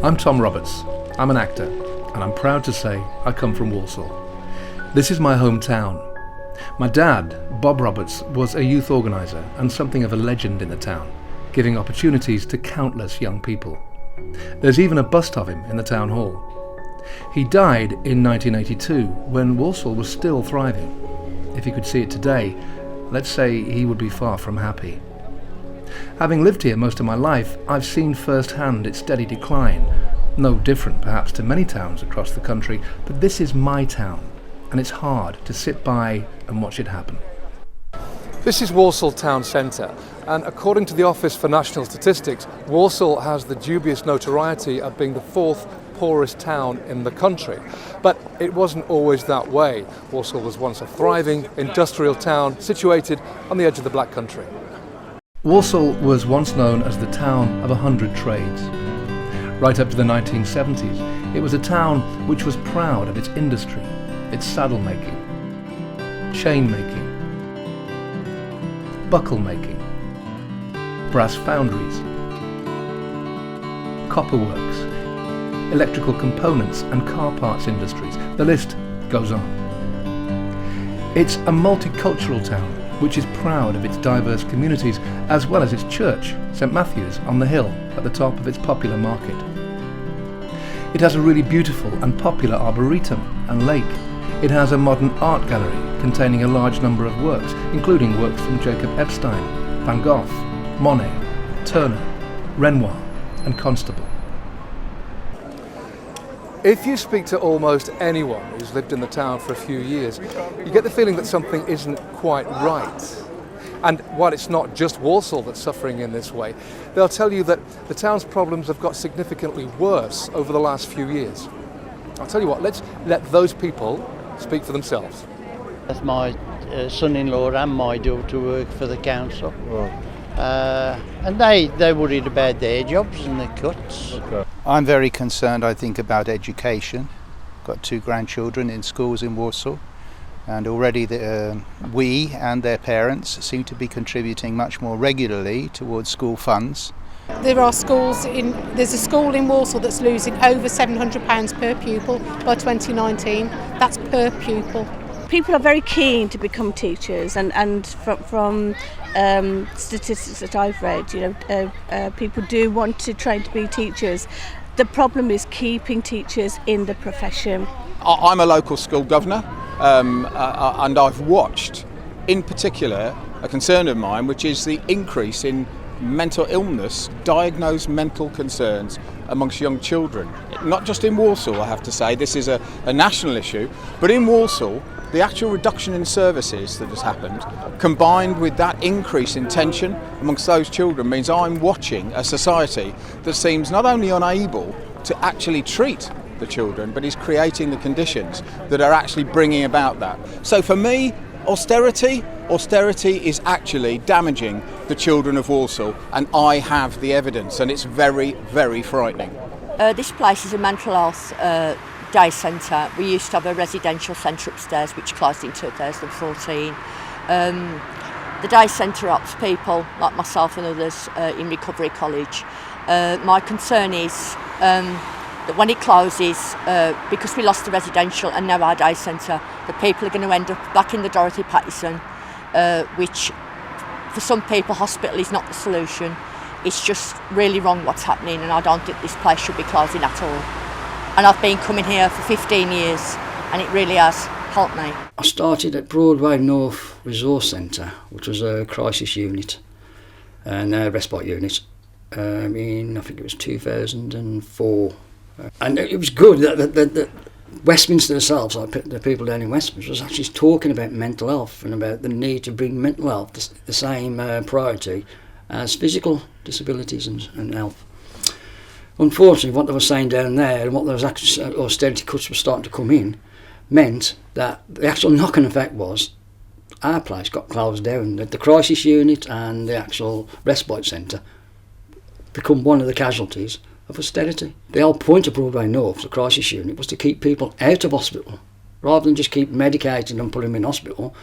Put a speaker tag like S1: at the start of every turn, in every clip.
S1: I'm Tom Roberts. I'm an actor, and I'm proud to say I come from Walsall. This is my hometown. My dad, Bob Roberts, was a youth organiser and something of a legend in the town, giving opportunities to countless young people. There's even a bust of him in the town hall. He died in 1982 when Walsall was still thriving. If he could see it today, let's say he would be far from happy. Having lived here most of my life, I've seen firsthand its steady decline. No different perhaps to many towns across the country, but this is my town, and it's hard to sit by and watch it happen. This is Walsall town centre, and according to the Office for National Statistics, Walsall has the dubious notoriety of being the fourth poorest town in the country. But it wasn't always that way. Walsall was once a thriving industrial town situated on the edge of the Black Country. Walsall was once known as the town of 100 trades. Right up to the 1970s, it was a town which was proud of its industry, its saddle making, chain making, buckle making, brass foundries, copper works, electrical components and car parts industries. The list goes on. It's a multicultural town which is proud of its diverse communities as well as its church, St Matthew's on the hill at the top of its popular market. It has a really beautiful and popular arboretum and lake. It has a modern art gallery containing a large number of works, including works from Jacob Epstein, Van Gogh, Monet, Turner, Renoir and Constable. If you speak to almost anyone who's lived in the town for a few years, you get the feeling that something isn't quite right. And while it's not just Walsall that's suffering in this way, they'll tell you that the town's problems have got significantly worse over the last few years. I'll tell you what, let's let those people speak for themselves.
S2: That's my son-in-law and my daughter work for the council.
S3: Right.
S2: And they're worried about their jobs and their cuts.
S3: Okay.
S4: I'm very concerned, I think, about education. Got 2 grandchildren in schools in Walsall, and already we and their parents seem to be contributing much more regularly towards school funds.
S5: There's a school in Walsall that's losing over £700 per pupil by 2019. That's per pupil.
S6: People are very keen to become teachers, and from statistics that I've read, people do want to train to be teachers. The problem is keeping teachers in the profession.
S7: I'm a local school governor, and I've watched, in particular, a concern of mine, which is the increase in mental illness, diagnosed mental concerns amongst young children. Not just in Walsall, I have to say, this is a national issue, but in Walsall, the actual reduction in services that has happened, combined with that increase in tension amongst those children, means I'm watching a society that seems not only unable to actually treat the children, but is creating the conditions that are actually bringing about that. So for me, austerity is actually damaging the children of Walsall, and I have the evidence, and it's very, very frightening.
S8: This place is a mental health day centre. We used to have a residential centre upstairs which closed in 2014. The day centre helps people like myself and others in Recovery College. My concern is that when it closes, because we lost the residential and now our day centre, the people are going to end up back in the Dorothy Pattison, which for some people hospital is not the solution. It's just really wrong what's happening, and I don't think this place should be closing at all. And I've been coming here for 15 years and it really has helped me.
S9: I started at Broadway North Resource Centre, which was a crisis unit and a respite unit I think it was 2004. And it was good that Westminster themselves, like the people down in Westminster, was actually talking about mental health and about the need to bring mental health the same priority as physical disabilities and health. Unfortunately, what they were saying down there and what those austerity cuts were starting to come in meant that the actual knock-on effect was our place got closed down. The crisis unit and the actual respite centre become one of the casualties of austerity. The whole point of Broadway North, the crisis unit, was to keep people out of hospital rather than just keep medicating and putting them in hospital.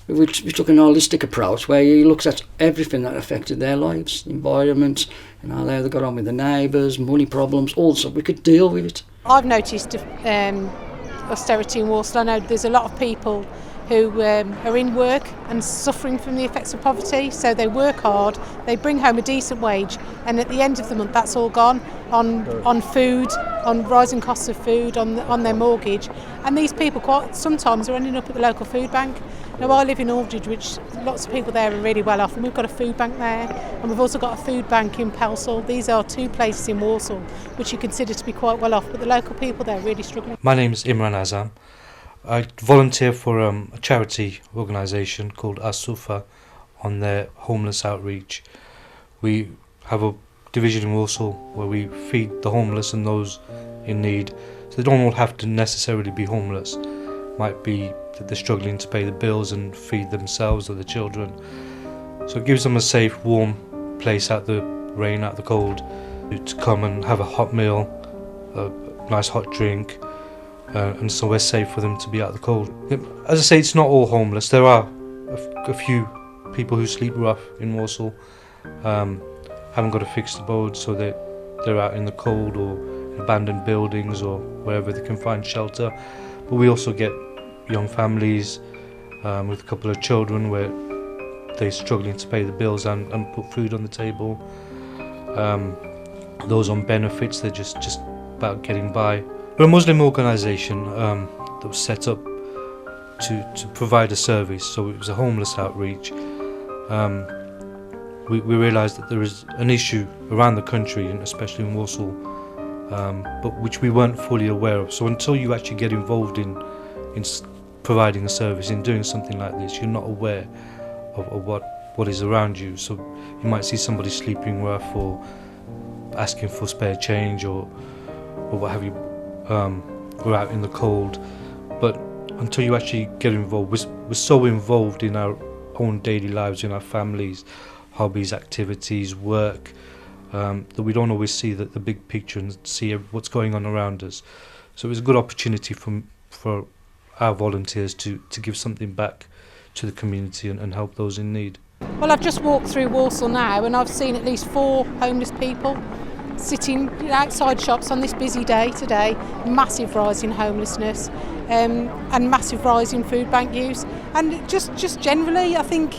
S9: we took an holistic approach where you looked at everything that affected their lives, environment, how they got on with the neighbours, money problems, all so we could deal with it.
S5: I've noticed austerity in Walsall. I know there's a lot of people who are in work and suffering from the effects of poverty, so they work hard, they bring home a decent wage, and at the end of the month that's all gone on food, on rising costs of food, on their mortgage, and these people quite sometimes are ending up at the local food bank. Now I live in Austerity, which lots of people there are really well off, and we've got a food bank there, and we've also got a food bank in Walsall. These are two places in Walsall which you consider to be quite well off, but the local people there are really struggling.
S3: My name is Imran Azam. I volunteer for a charity organisation called Asufa on their homeless outreach. We have a division in Walsall where we feed the homeless and those in need. So they don't all have to necessarily be homeless. Might be that they're struggling to pay the bills and feed themselves or the children. So it gives them a safe, warm place out the rain, out the cold, to come and have a hot meal, a nice hot drink, and somewhere safe for them to be out of the cold. As I say, it's not all homeless. There are a few people who sleep rough in Walsall, haven't got a fixed abode, so they're out in the cold or in abandoned buildings or wherever they can find shelter. But we also get young families with a couple of children where they're struggling to pay the bills and put food on the table. Those on benefits, they're just about getting by. We're a Muslim organisation that was set up to provide a service, so it was a homeless outreach. We realised that there is an issue around the country, and especially in Walsall, but which we weren't fully aware of. So until you actually get involved in providing a service, in doing something like this, you're not aware of what is around you. So you might see somebody sleeping rough or asking for spare change or what have you. We're out in the cold, but until you actually get involved, we're so involved in our own daily lives, in our families, hobbies, activities, work, that we don't always see the big picture and see what's going on around us. So it was a good opportunity for our volunteers to give something back to the community and help those in need.
S5: Well, I've just walked through Walsall now and I've seen at least 4 homeless people sitting outside shops on this busy day today. Massive rise in homelessness and massive rise in food bank use, and just generally I think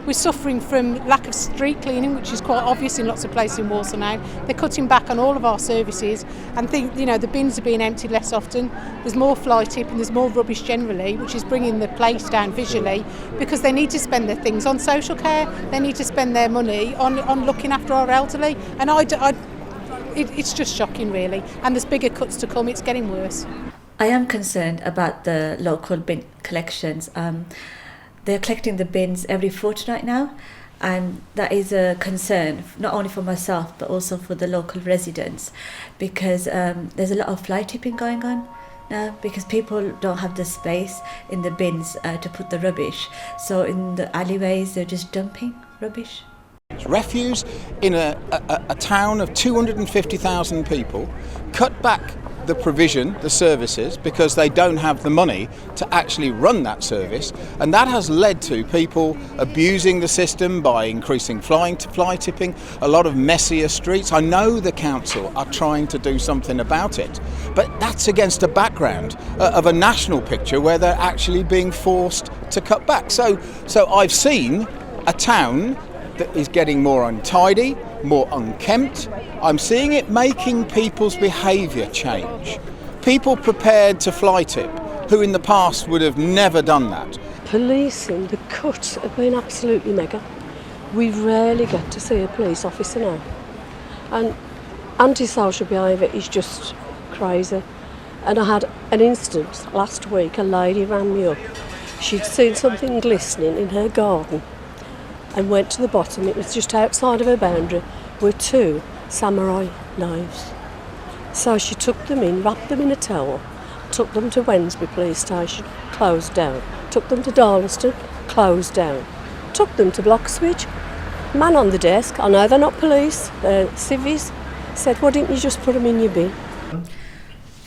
S5: we're suffering from lack of street cleaning, which is quite obvious in lots of places in Walsall now. They're cutting back on all of our services and think the bins are being emptied less often. There's more fly tip and there's more rubbish generally, which is bringing the place down visually, because they need to spend their things on social care, they need to spend their money on looking after our elderly, and it's just shocking really, and there's bigger cuts to come. It's getting worse.
S10: I am concerned about the local bin collections. They're collecting the bins every fortnight now, and that is a concern not only for myself but also for the local residents, because there's a lot of fly tipping going on now because people don't have the space in the bins to put the rubbish, so in the alleyways they're just dumping rubbish.
S7: Refuse in a town of 250,000 people, cut back the provision, the services, because they don't have the money to actually run that service, and that has led to people abusing the system by increasing fly tipping, a lot of messier streets. I know the council are trying to do something about it, but that's against a background of a national picture where they're actually being forced to cut back. So I've seen a town that is getting more untidy, more unkempt. I'm seeing it making people's behaviour change. People prepared to fly tip, who in the past would have never done that.
S11: Policing, the cuts have been absolutely mega. We rarely get to see a police officer now. And antisocial behaviour is just crazy. And I had an instance last week, a lady rang me up. She'd seen something glistening in her garden and went to the bottom. It was just outside of her boundary were 2 samurai knives. So she took them in, wrapped them in a towel, took them to Wednesbury police station, closed down. Took them to Darlaston, closed down. Took them to Bloxwich. Man on the desk, I know they're not police, they're civvies, said, why didn't you just put them in your bin?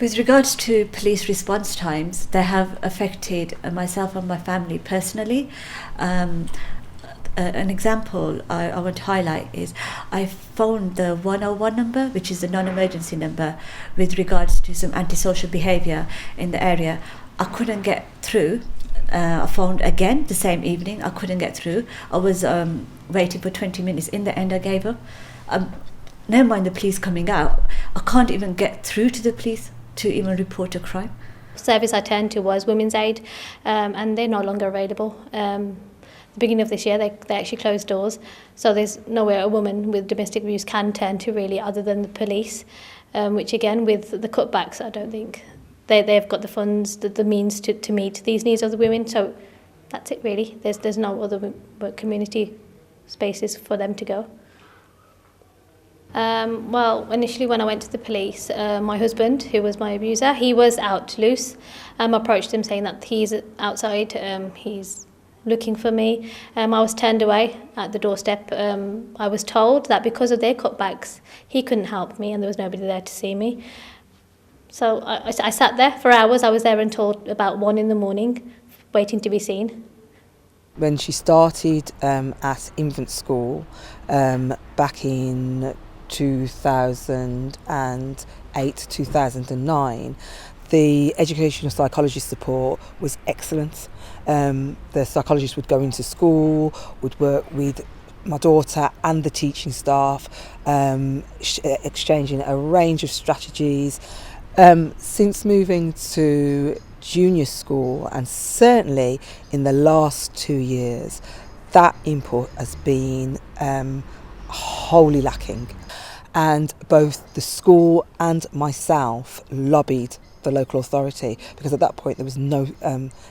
S10: With regards to police response times, they have affected myself and my family personally. An example I want to highlight is I phoned the 101 number, which is the non-emergency number, with regards to some antisocial behaviour in the area. I couldn't get through. I phoned again the same evening. I couldn't get through. I was waiting for 20 minutes. In the end, I gave up. Never mind the police coming out. I can't even get through to the police to even report a crime.
S12: Service I turned to was Women's Aid, and they're no longer available. The beginning of this year, they actually closed doors, so there's nowhere a woman with domestic abuse can turn to really other than the police, which again, with the cutbacks, I don't think they've got the funds, the means to meet these needs of the women, so that's it really. There's no other community spaces for them to go. Well, initially when I went to the police, my husband, who was my abuser, he was out loose. I approached him saying that he's outside, he's looking for me. I was turned away at the doorstep. I was told that because of their cutbacks, he couldn't help me and there was nobody there to see me. So I sat there for hours. I was there until about 1 a.m, waiting to be seen.
S13: When she started at infant school back in 2008, 2009, the educational psychologist support was excellent. The psychologist would go into school, would work with my daughter and the teaching staff, exchanging a range of strategies. Since moving to junior school, and certainly in the last 2 years, that input has been wholly lacking. And both the school and myself lobbied the local authority, because at that point there was no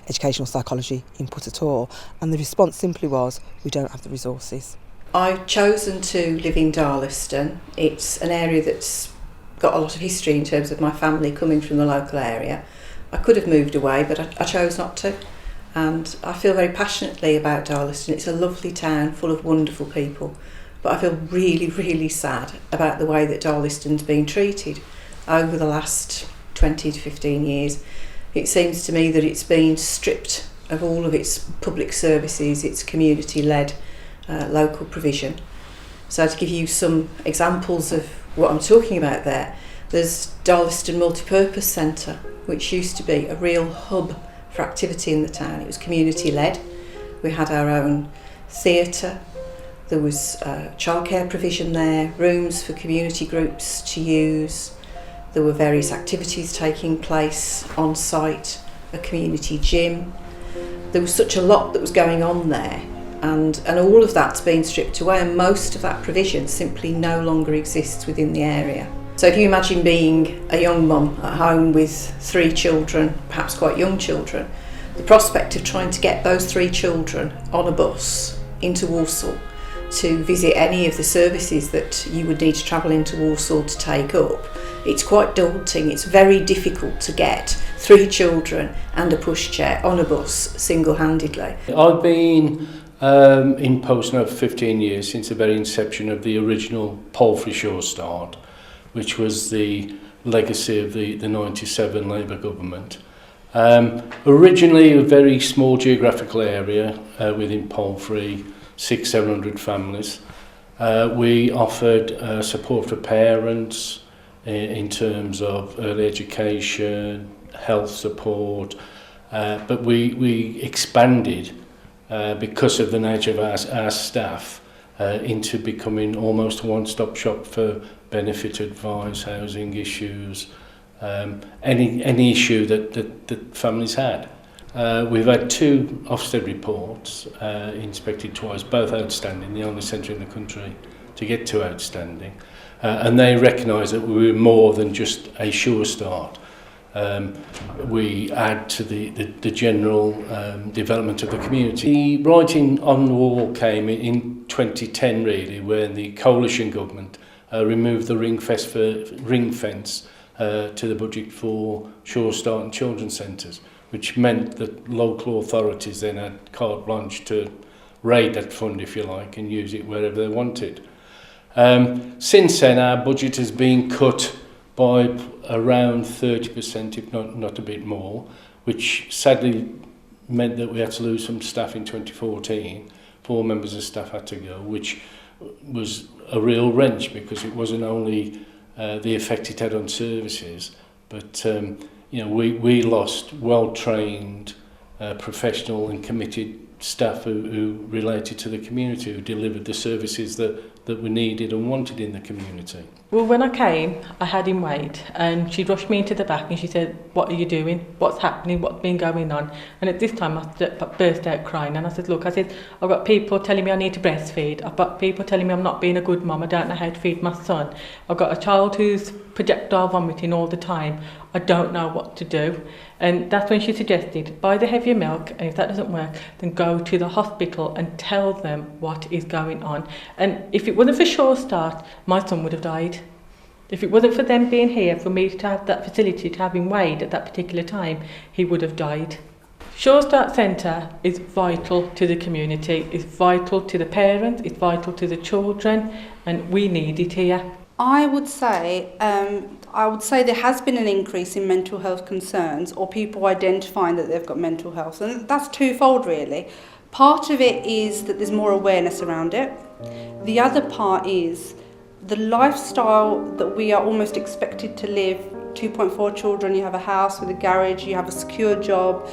S13: educational psychology input at all, and the response simply was, we don't have the resources.
S14: I've chosen to live in Darlaston. It's an area that's got a lot of history in terms of my family coming from the local area. I could have moved away, but I chose not to, and I feel very passionately about Darlaston. It's a lovely town full of wonderful people, but I feel really, really sad about the way that Darlaston's been treated over the last 20 to 15 years. It seems to me that it's been stripped of all of its public services, its community-led local provision. So to give you some examples of what I'm talking about there's Darlaston Multipurpose Centre, which used to be a real hub for activity in the town. It was community-led. We had our own theatre. There was childcare provision there, rooms for community groups to use. There were various activities taking place on site, a community gym. There was such a lot that was going on there, and all of that's been stripped away, and most of that provision simply no longer exists within the area. So if you imagine being a young mum at home with 3 children, perhaps quite young children, the prospect of trying to get those 3 children on a bus into Walsall to visit any of the services that you would need to travel into Walsall to take up, it's quite daunting. It's very difficult to get 3 children and a pushchair on a bus single-handedly.
S15: I've been in post now for 15 years, since the very inception of the original Palfrey Shore Start, which was the legacy of the 97 Labour government. Originally a very small geographical area within Palfrey, 600-700 families. We offered support for parents in terms of early education, health support, but we expanded because of the nature of our staff into becoming almost a one-stop shop for benefit advice, housing issues, any issue that families had. We've had 2 Ofsted reports inspected twice, both outstanding, the only centre in the country to get 2 outstanding. And they recognise that we were more than just a sure start. We add to the general development of the community. The writing on the wall came in 2010 really, when the coalition government removed the ring fence to the budget for Sure Start and children's centres, which meant that local authorities then had carte blanche to raid that fund, if you like, and use it wherever they wanted. Since then, our budget has been cut by around 30%, if not a bit more, which sadly meant that we had to lose some staff in 2014. 4 members of staff had to go, which was a real wrench because it wasn't only the effect it had on services, but we lost well-trained, professional and committed staff who related to the community, who delivered the services that were needed and wanted in the community.
S16: Well, when I came, I had him weighed, and she rushed me into the back and she said, "What are you doing? What's happening? What's been going on?" And at this time I burst out crying, and I said, "Look," I said, "I've got people telling me I need to breastfeed. I've got people telling me I'm not being a good mum. I don't know how to feed my son. I've got a child who's projectile vomiting all the time. I don't know what to do." And that's when she suggested, buy the heavier milk, and if that doesn't work, then go to the hospital and tell them what is going on. And if it wasn't for Sure Start, my son would have died. If it wasn't for them being here, for me to have that facility, to have him weighed at that particular time, he would have died. Sure Start Centre is vital to the community, it's vital to the parents, it's vital to the children, and we need it here.
S17: I would say there has been an increase in mental health concerns, or people identifying that they've got mental health, and that's twofold really. Part of it is that there's more awareness around it. The other part is the lifestyle that we are almost expected to live. 2.4 children, you have a house with a garage, you have a secure job.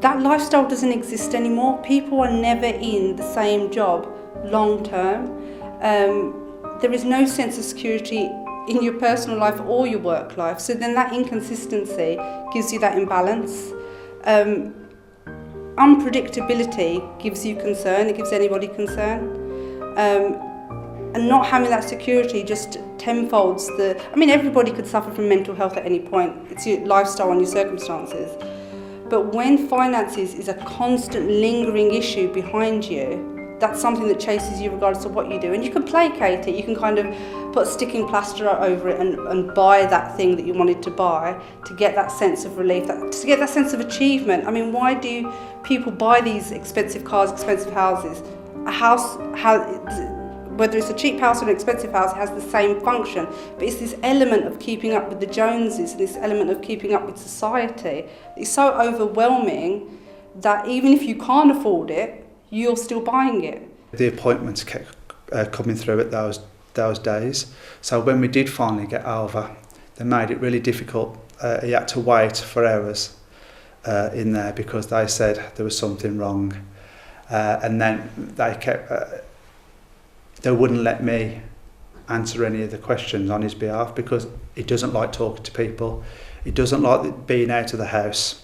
S17: That lifestyle doesn't exist anymore. People are never in the same job long term. There is no sense of security in your personal life or your work life. So then that inconsistency gives you that imbalance. Unpredictability gives you concern, it gives anybody concern. And not having that security just tenfolds everybody could suffer from mental health at any point. It's your lifestyle and your circumstances. But when finances is a constant lingering issue behind you, that's something that chases you regardless of what you do. And you can placate it, you can kind of put a sticking plaster over it and buy that thing that you wanted to buy to get that sense of relief, to get that sense of achievement. I mean, why do people buy these expensive cars, expensive houses? A house, whether it's a cheap house or an expensive house, it has the same function. But it's this element of keeping up with the Joneses, this element of keeping up with society. It's so overwhelming that even if you can't afford it, you're still buying it.
S4: The appointments kept coming through at those days. So when we did finally get over, they made it really difficult. You had to wait for hours in there because they said there was something wrong. And then they wouldn't let me answer any of the questions on his behalf because he doesn't like talking to people. He doesn't like being out of the house.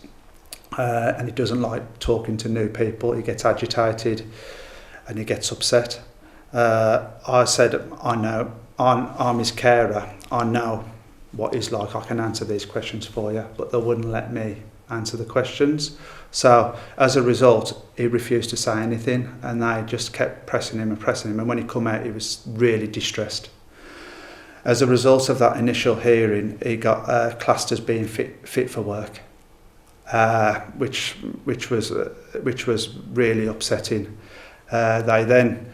S4: And he doesn't like talking to new people. He gets agitated and he gets upset. I said, I know, I'm his carer. I know what he's like. I can answer these questions for you. But they wouldn't let me answer the questions. So as a result, he refused to say anything and they just kept pressing him. And when he come out, he was really distressed. As a result of that initial hearing, he got classed as being fit for work. Which was really upsetting. They then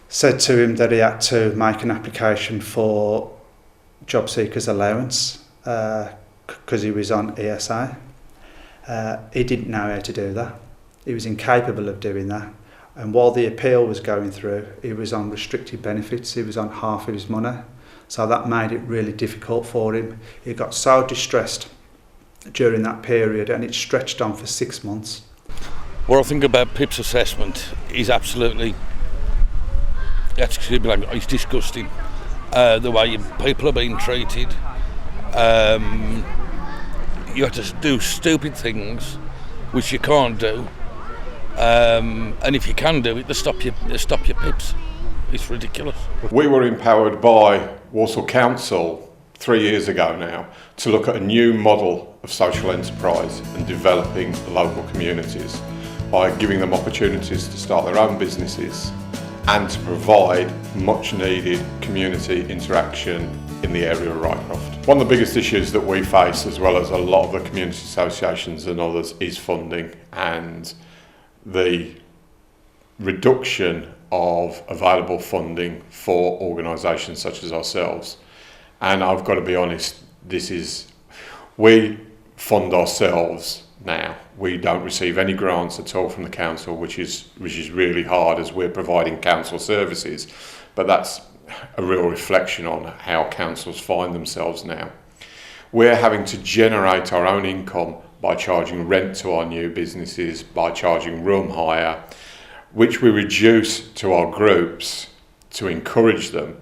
S4: said to him that he had to make an application for job seekers allowance because he was on ESA. He didn't know how to do that. He was incapable of doing that. And while the appeal was going through, he was on restricted benefits. He was on half of his money. So that made it really difficult for him. He got so distressed during that period and it stretched on for 6 months.
S18: What I think about Pip's assessment is absolutely, it's disgusting. The way people are being treated. You have to do stupid things which you can't do. And if you can do it, they stop your Pips. It's ridiculous.
S19: We were empowered by Walsall Council 3 years ago now to look at a new model of social enterprise and developing the local communities by giving them opportunities to start their own businesses and to provide much needed community interaction in the area of Rycroft. One of the biggest issues that we face, as well as a lot of the community associations and others, is funding and the reduction of available funding for organisations such as ourselves And I've got to be honest, we fund ourselves now. We don't receive any grants at all from the council, which is really hard as we're providing council services. But that's a real reflection on how councils find themselves now. We're having to generate our own income by charging rent to our new businesses, by charging room hire, which we reduce to our groups to encourage them,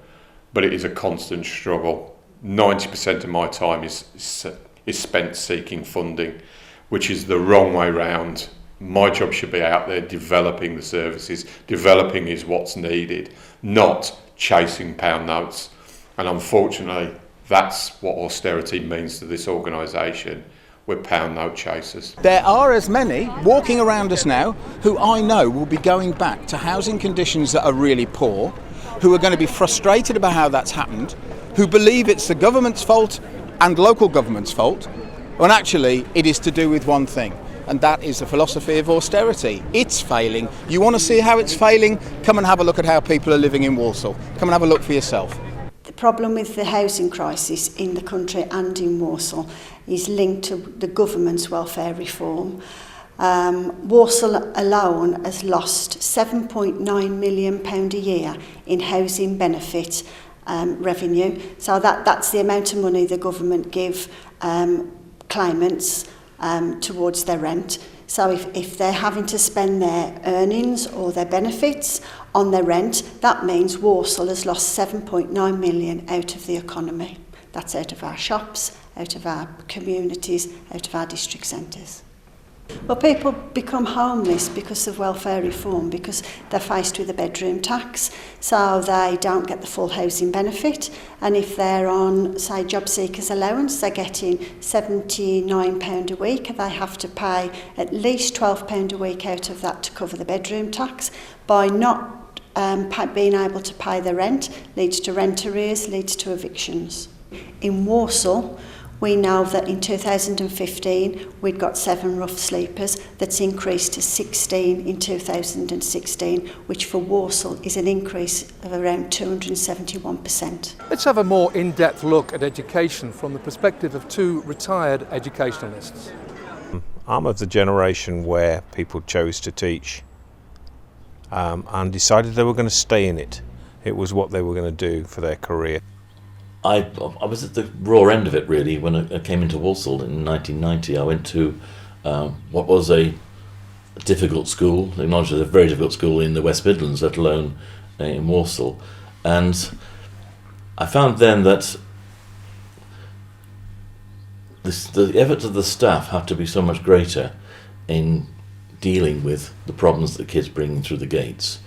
S19: but it is a constant struggle. 90% of my time is spent seeking funding, which is the wrong way round. My job should be out there developing the services. Developing is what's needed, not chasing pound notes. And unfortunately, that's what austerity means to this organisation. We're pound note chasers.
S7: There are as many walking around us now who I know will be going back to housing conditions that are really poor, who are going to be frustrated about how that's happened, who believe it's the government's fault and local government's fault, when actually it is to do with one thing, and that is the philosophy of austerity. It's failing. You want to see how it's failing? Come and have a look at how people are living in Walsall. Come and have a look for yourself.
S20: The problem with the housing crisis in the country and in Walsall is linked to the government's welfare reform. Walsall alone has lost £7.9 million a year in housing benefit revenue. So that's the amount of money the government give claimants towards their rent. So if they're having to spend their earnings or their benefits on their rent, that means Walsall has lost 7.9 million out of the economy. That's out of our shops, out of our communities, out of our district centres. Well, people become homeless because of welfare reform, because they're faced with a bedroom tax, so they don't get the full housing benefit. And if they're on, say, job seekers allowance, they're getting £79 a week, and they have to pay at least £12 a week out of that to cover the bedroom tax. By not being able to pay the rent, leads to rent arrears, leads to evictions. In Walsall, we know that in 2015 we'd got 7 rough sleepers. That's increased to 16 in 2016, which for Walsall is an increase of around 271%.
S1: Let's have a more in-depth look at education from the perspective of 2 retired educationalists.
S21: I'm of the generation where people chose to teach and decided they were going to stay in it. It was what they were going to do for their career.
S22: I was at the raw end of it, really, when I came into Walsall in 1990. I went to what was a difficult school, acknowledged as a very difficult school in the West Midlands, let alone in Walsall. And I found then that the efforts of the staff had to be so much greater in dealing with the problems that the kids bring through the gates.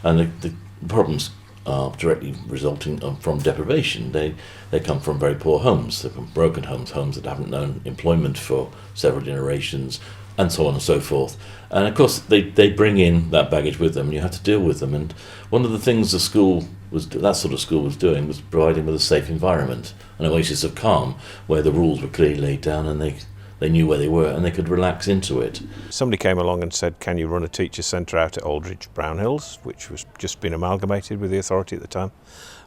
S22: And the problems are directly resulting from deprivation. They come from very poor homes, they're from broken homes, homes that haven't known employment for several generations, and so on and so forth. And of course they bring in that baggage with them, and you have to deal with them. And one of the things that sort of school was doing was providing with a safe environment, an oasis of calm, where the rules were clearly laid down and they knew where they were and they could relax into it.
S21: Somebody came along and said, can you run a teacher centre out at Aldridge Brownhills, which was just been amalgamated with the authority at the time.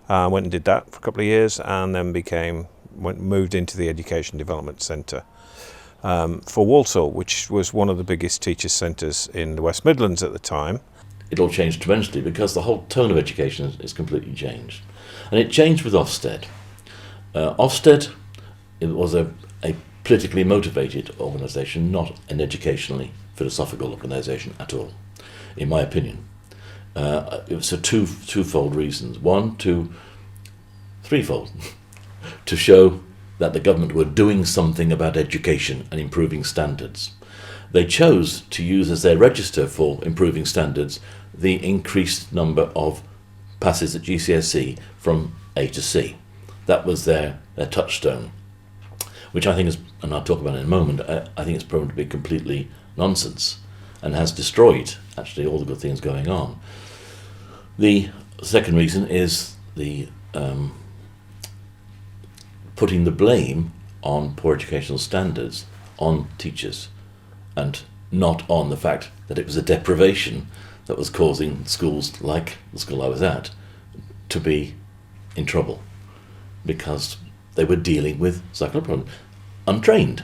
S21: I went and did that for a couple of years, and then moved into the Education Development Centre for Walsall, which was one of the biggest teacher centres in the West Midlands at the time.
S22: It all changed tremendously because the whole tone of education is completely changed. And it changed with Ofsted. Ofsted, it was a politically motivated organisation, not an educationally philosophical organisation at all, in my opinion. It was for twofold reasons. Threefold. To show that the government were doing something about education and improving standards. They chose to use as their register for improving standards the increased number of passes at GCSE from A to C. That was their touchstone, which I think is, and I'll talk about in a moment, I think it's proven to be completely nonsense and has destroyed actually all the good things going on. The second reason is the putting the blame on poor educational standards on teachers, and not on the fact that it was a deprivation that was causing schools like the school I was at to be in trouble, because they were dealing with psychological problems. Untrained.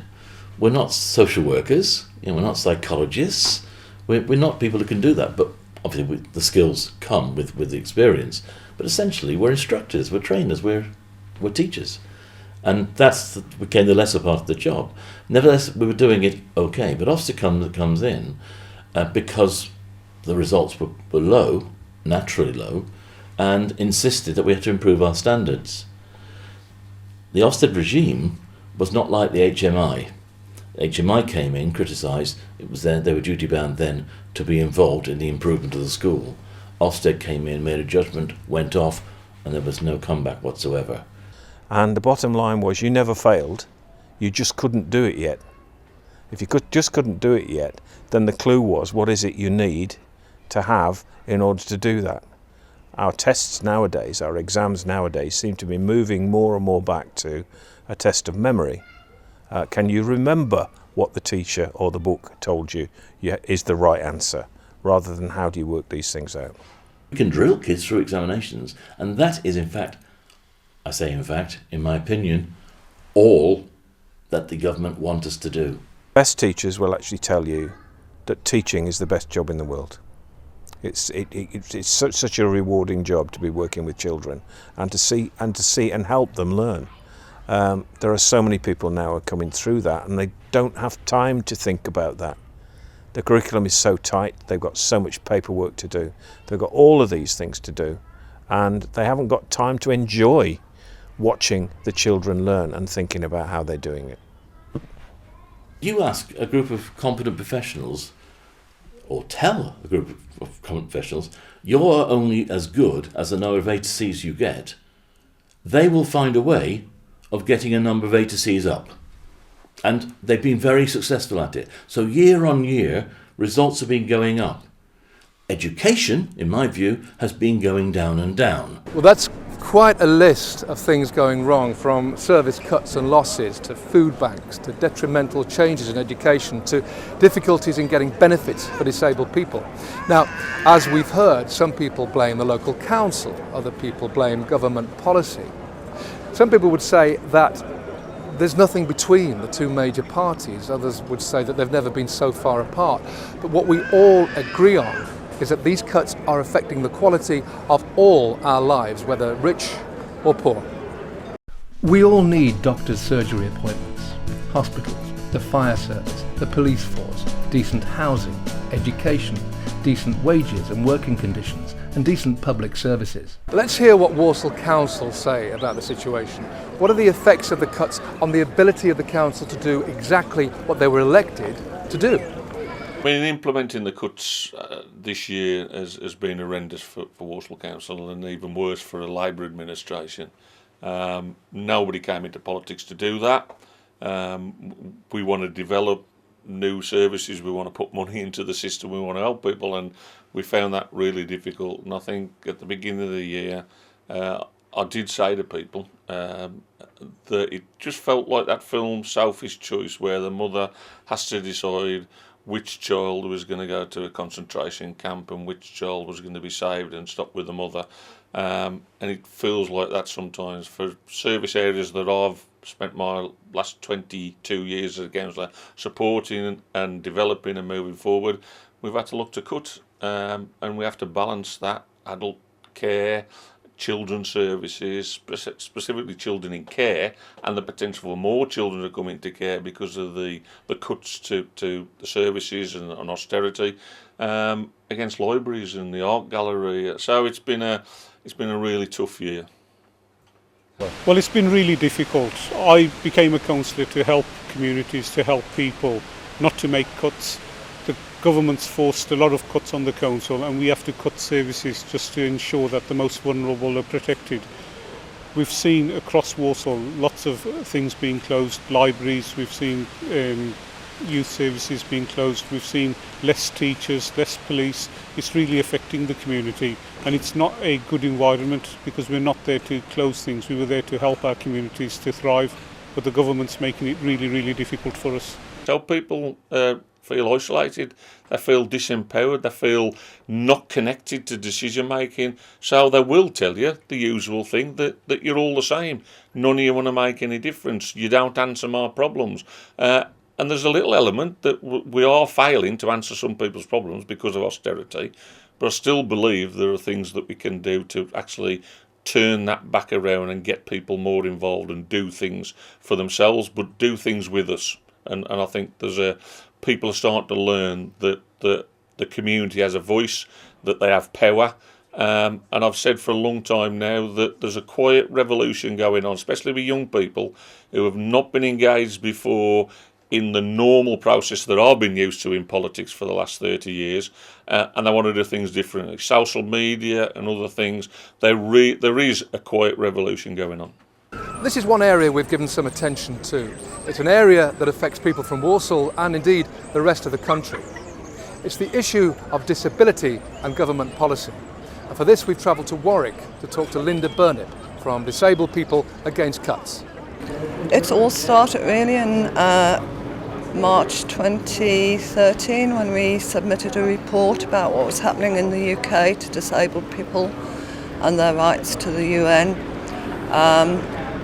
S22: We're not social workers, we're not psychologists, we're not people who can do that, but obviously the skills come with the experience. But essentially we're instructors, we're trainers, we're teachers. And that became the lesser part of the job. Nevertheless, we were doing it okay, but Ofsted comes in because the results were low, naturally low, and insisted that we had to improve our standards. The Ofsted regime was not like the HMI. The HMI came in, criticised, it was they were duty bound then to be involved in the improvement of the school. Ofsted came in, made a judgment, went off, and there was no comeback whatsoever.
S21: And the bottom line was you never failed, you just couldn't do it yet. If you just couldn't do it yet, then the clue was what is it you need to have in order to do that. Our tests nowadays, our exams nowadays seem to be moving more and more back to a test of memory. Can you remember what the teacher or the book told you is the right answer, rather than how do you work these things out?
S22: We can drill kids through examinations, and that is in fact, I say in fact, in my opinion, all that the government want us to do.
S21: Best teachers will actually tell you that teaching is the best job in the world. It's such a rewarding job to be working with children and to see and help them learn. There are so many people now who are coming through that and they don't have time to think about that. The curriculum is so tight, they've got so much paperwork to do, they've got all of these things to do, and they haven't got time to enjoy watching the children learn and thinking about how they're doing it.
S22: You ask a group of competent professionals, or tell a group of competent professionals, you're only as good as the number of A to C's you get, they will find a way of getting a number of A to C's up. And they've been very successful at it. So year on year, results have been going up. Education, in my view, has been going down and down.
S1: Well, that's quite a list of things going wrong, from service cuts and losses to food banks to detrimental changes in education to difficulties in getting benefits for disabled people. Now, as we've heard, some people blame the local council, other people blame government policy. Some people would say that there's nothing between the two major parties. Others would say that they've never been so far apart. But what we all agree on is that these cuts are affecting the quality of all our lives, whether rich or poor. We all need doctors' surgery appointments, hospitals, the fire service, the police force, decent housing, education, decent wages and working conditions, and decent public services. Let's hear what Walsall Council say about the situation. What are the effects of the cuts on the ability of the council to do exactly what they were elected to do?
S2: I mean, implementing the cuts this year has been horrendous for Walsall Council, and even worse for a Labour administration. Nobody came into politics to do that. We want to develop new services, we want to put money into the system, we want to help people, and we found that really difficult. And I think at the beginning of the year, I did say to people that it just felt like that film Selfish Choice, where the mother has to decide which child was going to go to a concentration camp and which child was going to be saved and stop with the mother. And it feels like that sometimes for service areas that I've spent my last 22 years as a councillor supporting and developing and moving forward. We've had to look to cut, and we have to balance that adult care, children's services, specifically children in care, and the potential for more children to come into care because of the cuts to the services and austerity, against libraries and the art gallery. So it's been a really tough year.
S6: Well, it's been really difficult. I became a councillor to help communities, to help people, not to make cuts. The government's forced a lot of cuts on the council, and we have to cut services just to ensure that the most vulnerable are protected. We've seen across Walsall lots of things being closed, libraries, we've seen youth services being closed, we've seen less teachers, less police. It's really affecting the community, and it's not a good environment because we're not there to close things. We were there to help our communities to thrive, but the government's making it really, really difficult for us.
S2: So people feel isolated, they feel disempowered, they feel not connected to decision making. So they will tell you the usual thing, that you're all the same. None of you want to make any difference. You don't answer my problems. And there's a little element that we are failing to answer some people's problems because of austerity, but I still believe there are things that we can do to actually turn that back around and get people more involved and do things for themselves, but do things with us. And I think people are starting to learn that the community has a voice, that they have power. And I've said for a long time now that there's a quiet revolution going on, especially with young people who have not been engaged before in the normal process that I've been used to in politics for the last 30 years, and they want to do things differently. Social media and other things, there is a quiet revolution going on.
S1: This is one area we've given some attention to. It's an area that affects people from Walsall and indeed the rest of the country. It's the issue of disability and government policy. And for this we've travelled to Warwick to talk to Linda Burnip from Disabled People Against Cuts.
S8: It's all started really in March 2013 when we submitted a report about what was happening in the UK to disabled people and their rights to the UN,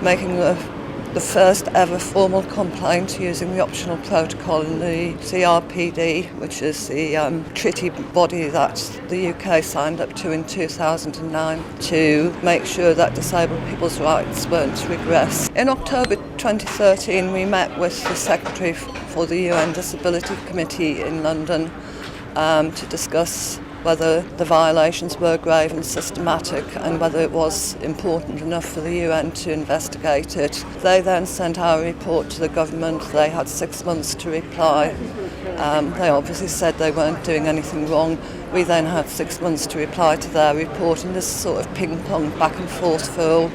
S8: making the first ever formal complaint using the optional protocol in the CRPD, which is the treaty body that the UK signed up to in 2009 to make sure that disabled people's rights weren't regressed. In October 2013 we met with the Secretary for the UN Disability Committee in London to discuss whether the violations were grave and systematic and whether it was important enough for the UN to investigate it. They then sent our report to the government. They had 6 months to reply. They obviously said they weren't doing anything wrong. We then had 6 months to reply to their report, and this sort of ping-pong back and forth for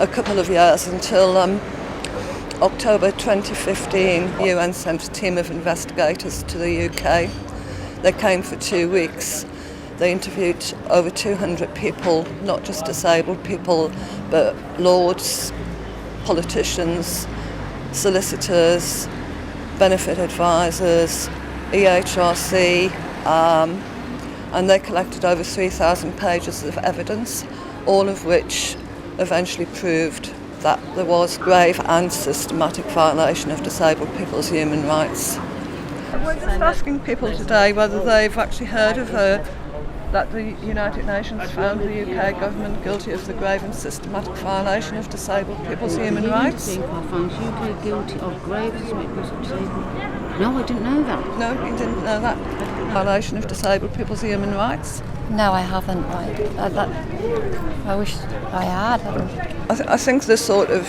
S8: a couple of years until October 2015. The UN sent a team of investigators to the UK. They came for 2 weeks. They interviewed over 200 people, not just disabled people, but lords, politicians, solicitors, benefit advisors, EHRC, and they collected over 3,000 pages of evidence, all of which eventually proved that there was grave and systematic violation of disabled people's human rights. We're just asking people today whether they've actually heard of that the United Nations found the UK government guilty of the grave and systematic violation of disabled people's human rights.
S9: I found UK guilty of grave and systematic disabled. No, I didn't know that.
S8: No, you didn't know that. Violation of disabled people's human rights.
S23: No, I haven't. I wish I had.
S8: I think the sort of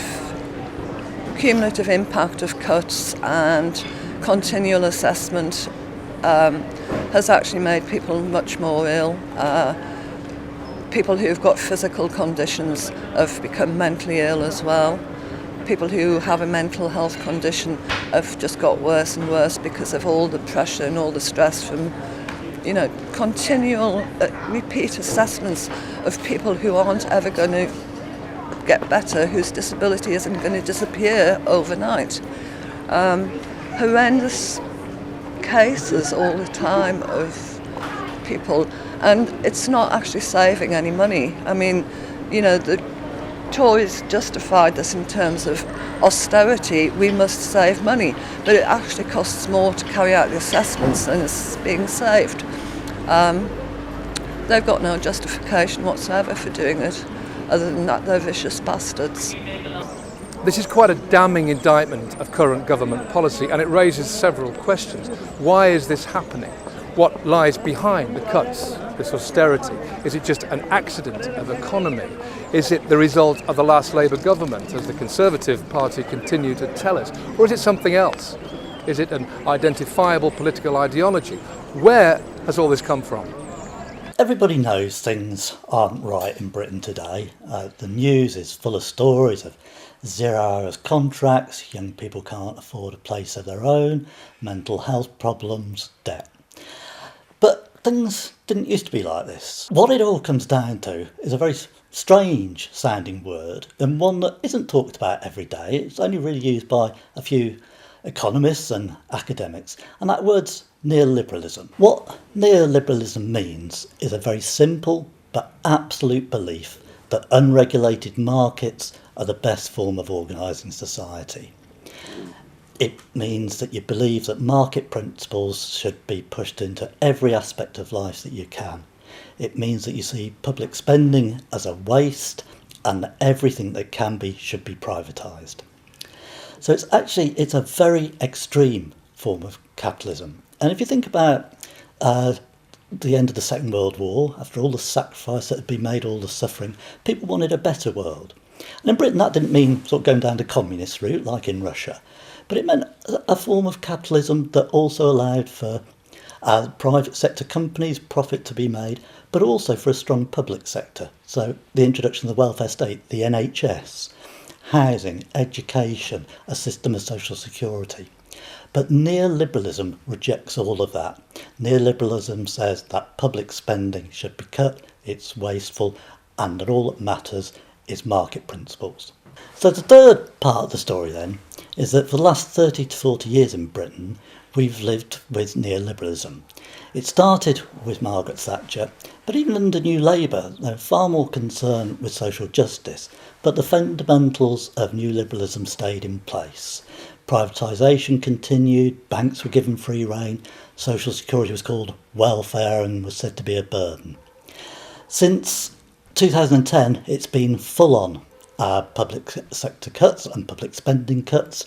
S8: cumulative impact of cuts and continual assessment has actually made people much more ill. People who've got physical conditions have become mentally ill as well. People who have a mental health condition have just got worse and worse because of all the pressure and all the stress from, continual repeat assessments of people who aren't ever going to get better, whose disability isn't going to disappear overnight. Horrendous cases all the time of people, and it's not actually saving any money. I mean, the Tories justified this in terms of austerity. We must save money, but it actually costs more to carry out the assessments than is being saved. They've got no justification whatsoever for doing it, other than that they're vicious bastards.
S1: This is quite a damning indictment of current government policy, and it raises several questions. Why is this happening? What lies behind the cuts, this austerity? Is it just an accident of economy? Is it the result of the last Labour government, as the Conservative Party continue to tell us? Or is it something else? Is it an identifiable political ideology? Where has all this come from?
S24: Everybody knows things aren't right in Britain today. The news is full of stories of 0 hours contracts, young people can't afford a place of their own, mental health problems, debt. But things didn't used to be like this. What it all comes down to is a very strange sounding word, and one that isn't talked about every day. It's only really used by a few economists and academics, and that word's Neoliberalism. What neoliberalism means is a very simple but absolute belief that unregulated markets are the best form of organising society. It means that you believe that market principles should be pushed into every aspect of life that you can. It means that you see public spending as a waste and that everything that can be should be privatised. So it's a very extreme form of capitalism. And if you think about the end of the Second World War, after all the sacrifice that had been made, all the suffering, people wanted a better world. And in Britain that didn't mean sort of going down the communist route like in Russia, but it meant a form of capitalism that also allowed for private sector companies, profit to be made, but also for a strong public sector. So the introduction of the welfare state, the NHS, housing, education, a system of social security. But neoliberalism rejects all of that. Neoliberalism says that public spending should be cut, it's wasteful, and that all that matters is market principles. So the third part of the story then is that for the last 30 to 40 years in Britain, we've lived with neoliberalism. It started with Margaret Thatcher, but even under New Labour, they're far more concerned with social justice, but the fundamentals of neoliberalism stayed in place. Privatisation continued, banks were given free rein, social security was called welfare and was said to be a burden. Since 2010, it's been full-on public sector cuts and public spending cuts,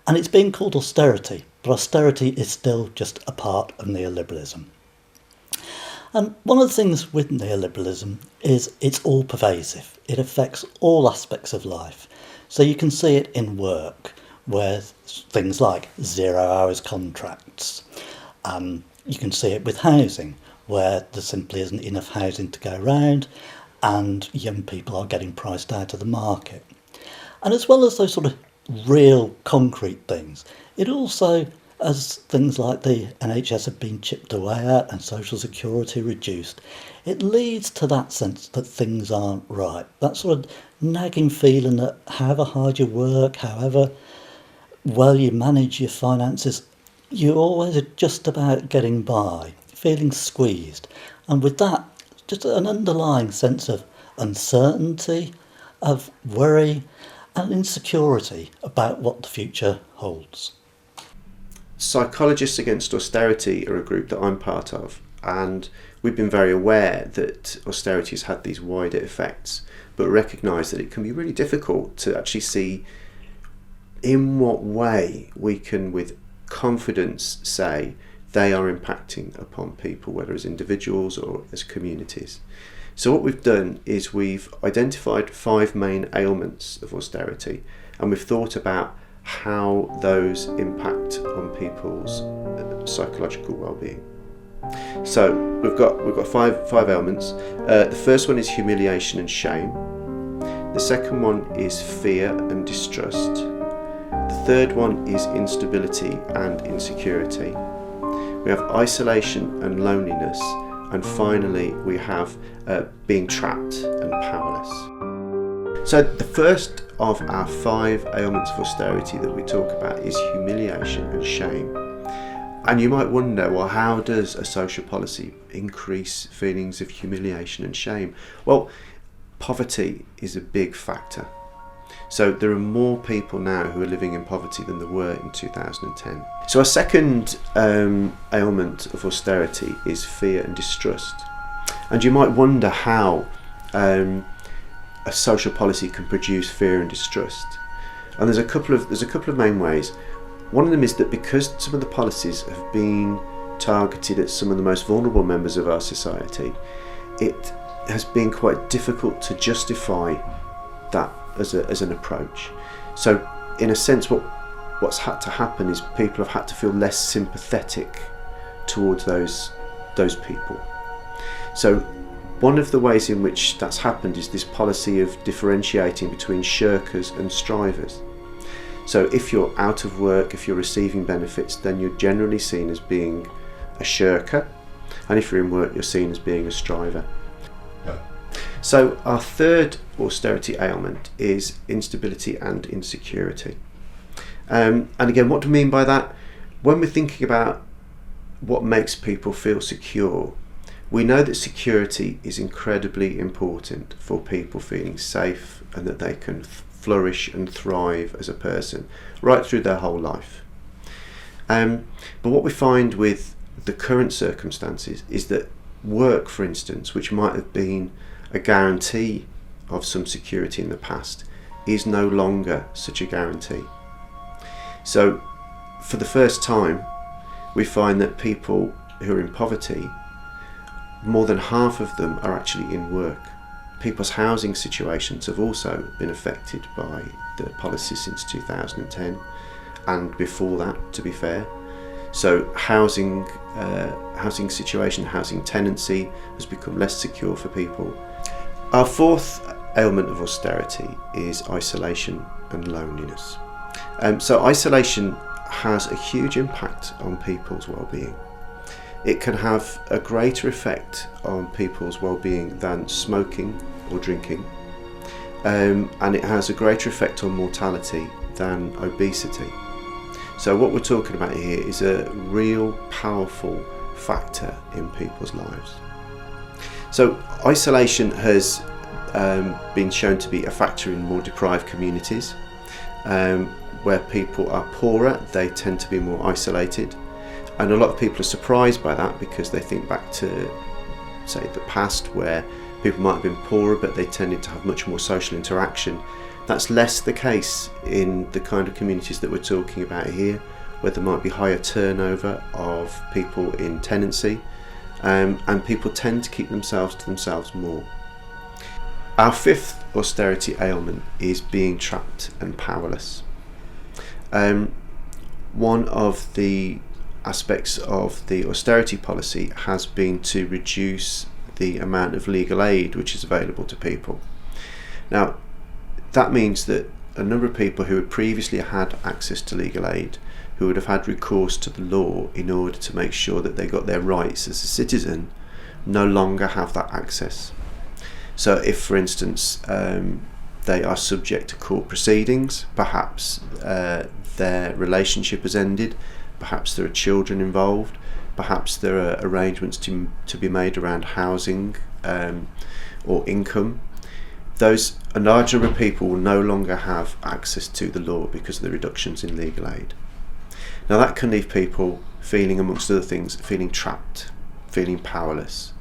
S24: and it's been called austerity, but austerity is still just a part of neoliberalism. And one of the things with neoliberalism is it's all pervasive. It affects all aspects of life. So you can see it in work, where things like 0 hours contracts. You can see it with housing, where there simply isn't enough housing to go around and young people are getting priced out of the market. And as well as those sort of real concrete things, it also, as things like the NHS have been chipped away at and social security reduced, it leads to that sense that things aren't right. That sort of nagging feeling that however hard you work, however well you manage your finances, you're always just about getting by, feeling squeezed. And with that, just an underlying sense of uncertainty, of worry and insecurity about what the future holds.
S3: Psychologists Against Austerity are a group that I'm part of, and we've been very aware that austerity has had these wider effects, but recognise that it can be really difficult to actually see in what way we can with confidence say they are impacting upon people, whether as individuals or as communities. So what we've done is we've identified 5 main ailments of austerity, and we've thought about how those impact on people's psychological well-being. So we've got five ailments. The first one is humiliation and shame. The second one is fear and distrust. The third one is instability and insecurity. We have isolation and loneliness, and finally we have being trapped and powerless. So the first of our 5 ailments of austerity that we talk about is humiliation and shame. And you might wonder, well, how does a social policy increase feelings of humiliation and shame? Well, poverty is a big factor. So there are more people now who are living in poverty than there were in 2010. So our second ailment of austerity is fear and distrust. And you might wonder how a social policy can produce fear and distrust. And there's a couple of main ways. One of them is that because some of the policies have been targeted at some of the most vulnerable members of our society, it has been quite difficult to justify that as an approach. So in a sense what's had to happen is people have had to feel less sympathetic towards those people. So one of the ways in which that's happened is this policy of differentiating between shirkers and strivers. So if you're out of work, if you're receiving benefits, then you're generally seen as being a shirker, and if you're in work, you're seen as being a striver. Yeah. So our third austerity ailment is instability and insecurity. And again, what do we mean by that? When we're thinking about what makes people feel secure. We know that security is incredibly important for people feeling safe and that they can flourish and thrive as a person right through their whole life. But what we find with the current circumstances is that work, for instance, which might have been a guarantee of some security in the past, is no longer such a guarantee. So for the first time, we find that people who are in poverty, more than half of them are actually in work. People's housing situations have also been affected by the policy since 2010 and before that, to be fair. So housing situation, housing tenancy has become less secure for people. Our fourth ailment of austerity is isolation and loneliness. So isolation has a huge impact on people's well-being. It can have a greater effect on people's well-being than smoking or drinking, and it has a greater effect on mortality than obesity. So what we're talking about here is a real powerful factor in people's lives. So isolation has been shown to be a factor in more deprived communities. Where people are poorer, they tend to be more isolated. And a lot of people are surprised by that because they think back to, say, the past where people might have been poorer but they tended to have much more social interaction. That's less the case in the kind of communities that we're talking about here, where there might be higher turnover of people in tenancy, and people tend to keep themselves to themselves more. Our fifth austerity ailment is being trapped and powerless. One of the aspects of the austerity policy has been to reduce the amount of legal aid which is available to people. Now, that means that a number of people who had previously had access to legal aid, who would have had recourse to the law in order to make sure that they got their rights as a citizen, no longer have that access. So if, for instance, they are subject to court proceedings, perhaps their relationship has ended, perhaps there are children involved, perhaps there are arrangements to be made around housing or income, a large number of people will no longer have access to the law because of the reductions in legal aid. Now that can leave people feeling, amongst other things, feeling trapped, feeling powerless.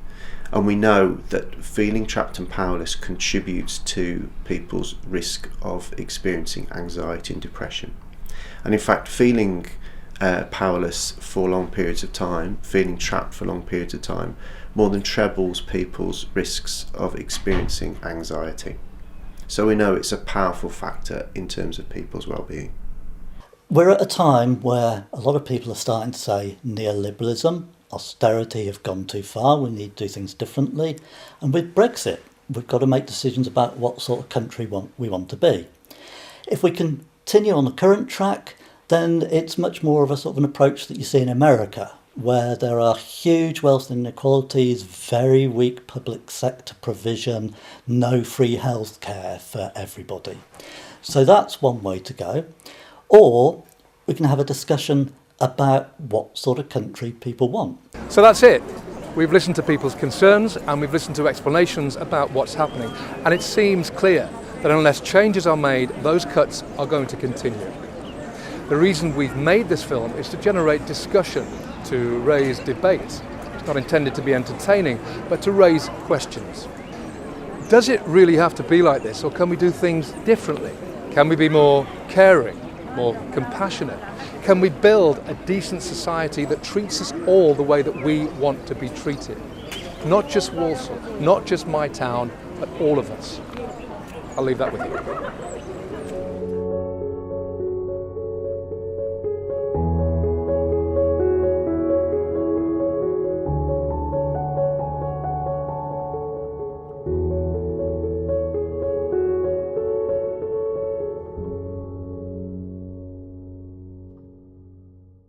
S3: And we know that feeling trapped and powerless contributes to people's risk of experiencing anxiety and depression. And in fact, feeling powerless for long periods of time, feeling trapped for long periods of time, more than trebles people's risks of experiencing anxiety. So we know it's a powerful factor in terms of people's well-being.
S24: We're at a time where a lot of people are starting to say neoliberalism, austerity have gone too far, we need to do things differently. And with Brexit, we've got to make decisions about what sort of country we want to be. If we continue on the current track, then it's much more of a sort of an approach that you see in America, where there are huge wealth inequalities, very weak public sector provision, no free health care for everybody. So that's one way to go. Or we can have a discussion about what sort of country people want.
S1: So that's it. We've listened to people's concerns and we've listened to explanations about what's happening. And it seems clear that unless changes are made, those cuts are going to continue. The reason we've made this film is to generate discussion, to raise debate. It's not intended to be entertaining, but to raise questions. Does it really have to be like this, or can we do things differently? Can we be more caring, more compassionate? Can we build a decent society that treats us all the way that we want to be treated? Not just Walsall, not just my town, but all of us. I'll leave that with you.